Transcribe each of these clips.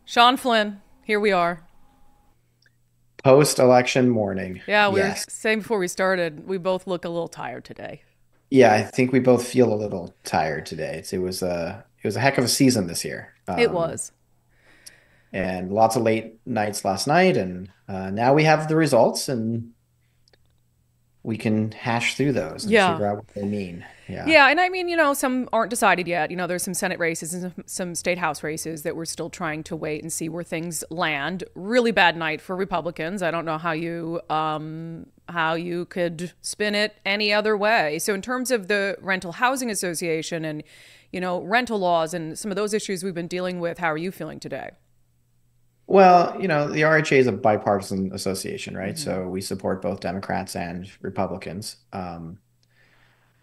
Sean Flynn, here we are. Post-election morning. Yeah, we were Yes. saying before we started, we both look a little tired today. Yeah, I think we both feel a little tired today. It was a heck of a season this year. It was. And lots of late nights last night, and now we have the results, and we can hash through those and Yeah. figure out what they mean. Yeah. Yeah, and I mean, some aren't decided yet. There's some Senate races and some state house races that we're still trying to wait and see where things land. Really bad night for Republicans. I don't know how you could spin it any other way. So in terms of the Rental Housing Association and rental laws and some of those issues we've been dealing with, how are you feeling today? Well, the RHA is a bipartisan association, right? Hmm. So we support both Democrats and Republicans.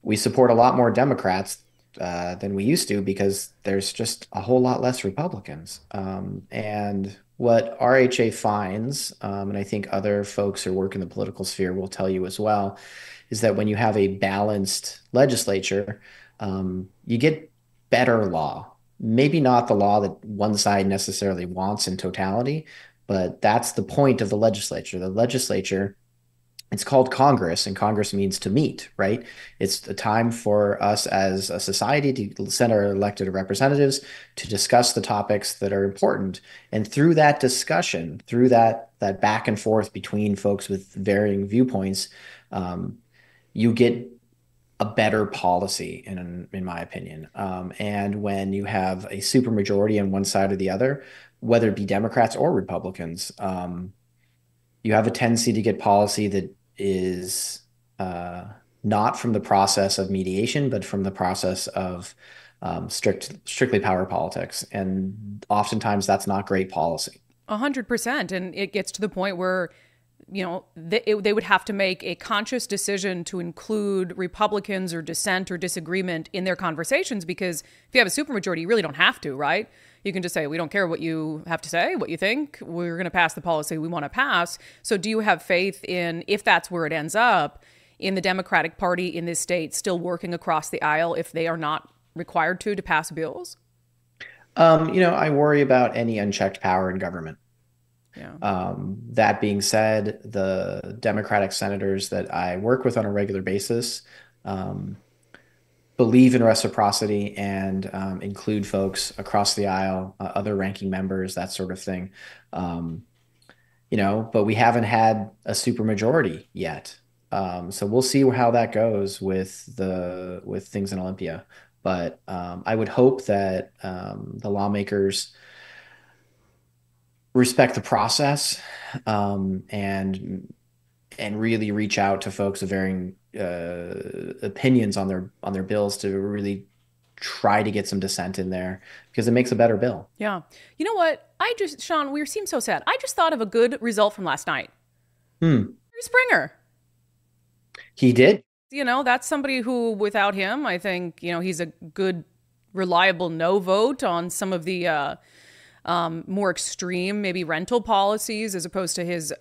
We support a lot more Democrats than we used to because there's just a whole lot less Republicans. And what RHA finds, and I think other folks who work in the political sphere will tell you as well, is that when you have a balanced legislature, you get better law. Maybe not the law that one side necessarily wants in totality, but that's the point of the legislature. The legislature, it's called Congress, and Congress means to meet, right? It's a time for us as a society to send our elected representatives to discuss the topics that are important. And through that discussion, through that back and forth between folks with varying viewpoints, um, you get a better policy, in my opinion. And when you have a supermajority on one side or the other, whether it be Democrats or Republicans, you have a tendency to get policy that is uh, not from the process of mediation, but from the process of strictly power politics. And oftentimes that's not great policy. 100%. And it gets to the point where they would have to make a conscious decision to include Republicans or dissent or disagreement in their conversations, because if you have a supermajority, you really don't have to, right? You can just say, we don't care what you have to say, what you think. We're going to pass the policy we want to pass. So do you have faith in, if that's where it ends up, in the Democratic Party in this state still working across the aisle if they are not required to pass bills? I worry about any unchecked power in government. Yeah. That being said, the Democratic senators that I work with on a regular basis um, believe in reciprocity and include folks across the aisle, other ranking members, that sort of thing. Um, but we haven't had a supermajority yet. So we'll see how that goes with things in Olympia. But I would hope that the lawmakers respect the process and really reach out to folks of varying opinions on their bills to really try to get some dissent in there because it makes a better bill. Yeah. You know what? Sean, we seem so sad. I just thought of a good result from last night. Hmm. Springer. He did. That's somebody who, without him, I think, he's a good, reliable no vote on some of the more extreme, maybe rental policies as opposed to his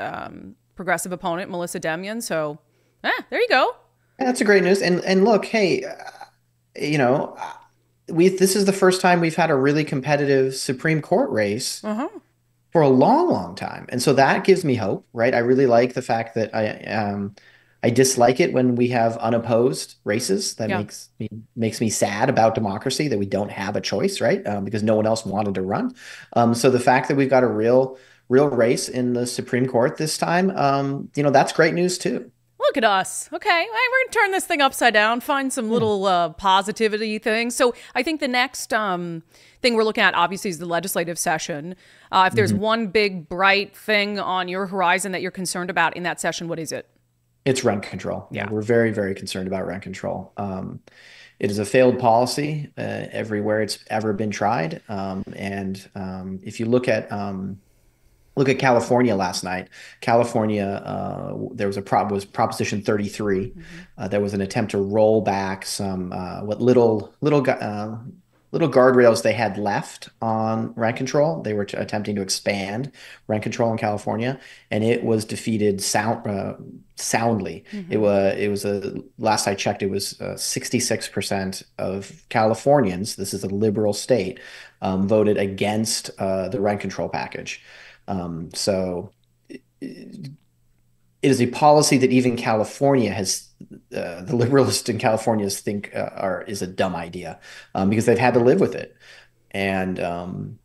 progressive opponent, Melissa Demian. So, there you go. That's a great news. And look, hey, you know, we this is the first time we've had a really competitive Supreme Court race Uh huh. for a long, long time. And so that gives me hope, right? I really like the fact that I dislike it when we have unopposed races. That Yeah. makes me sad about democracy that we don't have a choice, right? Because no one else wanted to run. So the fact that we've got a real race in the Supreme Court this time, that's great news too. Look at us. Okay. We're going to turn this thing upside down, find some Yeah. little positivity things. So I think the next thing we're looking at, obviously, is the legislative session. If there's Mhm. one big, bright thing on your horizon that you're concerned about in that session, what is it? It's rent control. Yeah, Yeah. we're very, very concerned about rent control. It is a failed policy everywhere it's ever been tried. And if you look at California last night. California, there was Proposition 33. Hmm. There was an attempt to roll back some what little little guardrails they had left on rent control. They were attempting to expand rent control in California, and it was defeated soundly. Mm-hmm. It was a last I checked, it was 66% of Californians. This is a liberal state, voted against the rent control package. So it is a policy that even California has, the liberalists in California think is a dumb idea, because they've had to live with it. And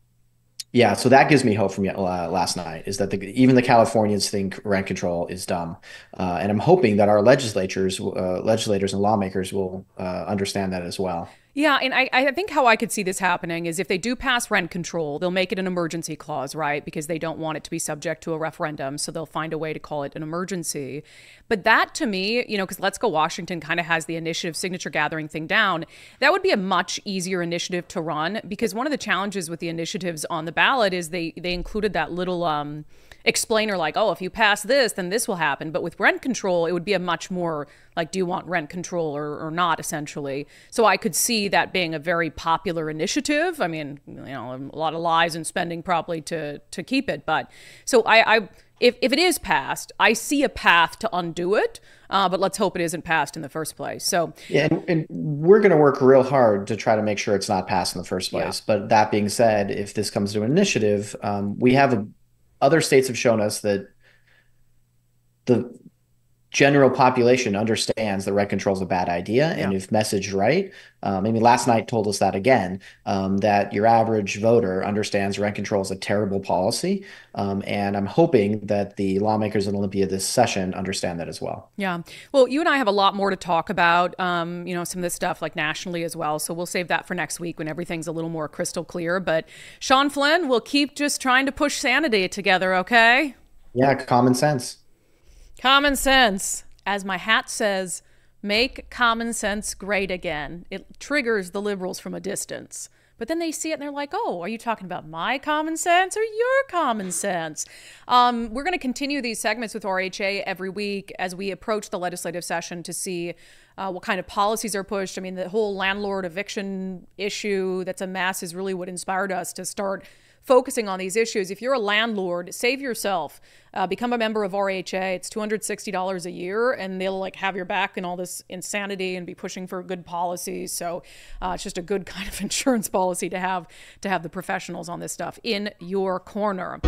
yeah, so that gives me hope from last night, is that even the Californians think rent control is dumb. And I'm hoping that our legislators and lawmakers will understand that as well. Yeah, and I think how I could see this happening is if they do pass rent control, they'll make it an emergency clause, right? Because they don't want it to be subject to a referendum. So they'll find a way to call it an emergency. But that to me, because Let's Go Washington kind of has the initiative signature gathering thing down, that would be a much easier initiative to run, because one of the challenges with the initiatives on the ballot is they included that little explainer like, oh, if you pass this, then this will happen. But with rent control, it would be a much more like, do you want rent control or not, essentially. So I could see that being a very popular initiative. I mean, a lot of lies and spending probably to keep it. But so if it is passed, I see a path to undo it. But let's hope it isn't passed in the first place. So yeah, and we're going to work real hard to try to make sure it's not passed in the first place. Yeah. But that being said, if this comes to an initiative, other states have shown us that the general population understands that rent control is a bad idea. And if messaged right, maybe last night told us that again, that your average voter understands rent control is a terrible policy. And I'm hoping that the lawmakers in Olympia this session understand that as well. Yeah. Well, you and I have a lot more to talk about, some of this stuff like nationally as well. So we'll save that for next week when everything's a little more crystal clear. But Sean Flynn, we'll keep just trying to push sanity together, okay? Yeah, common sense. Common sense. As my hat says, make common sense great again. It triggers the liberals from a distance. But then they see it and they're like, oh, are you talking about my common sense or your common sense? We're going to continue these segments with RHA every week as we approach the legislative session to see what kind of policies are pushed. I mean, the whole landlord eviction issue that's a mess is really what inspired us to start focusing on these issues. If you're a landlord, save yourself. Become a member of RHA. It's $260 a year, and they'll have your back in all this insanity and be pushing for good policies. So it's just a good kind of insurance policy to have the professionals on this stuff in your corner.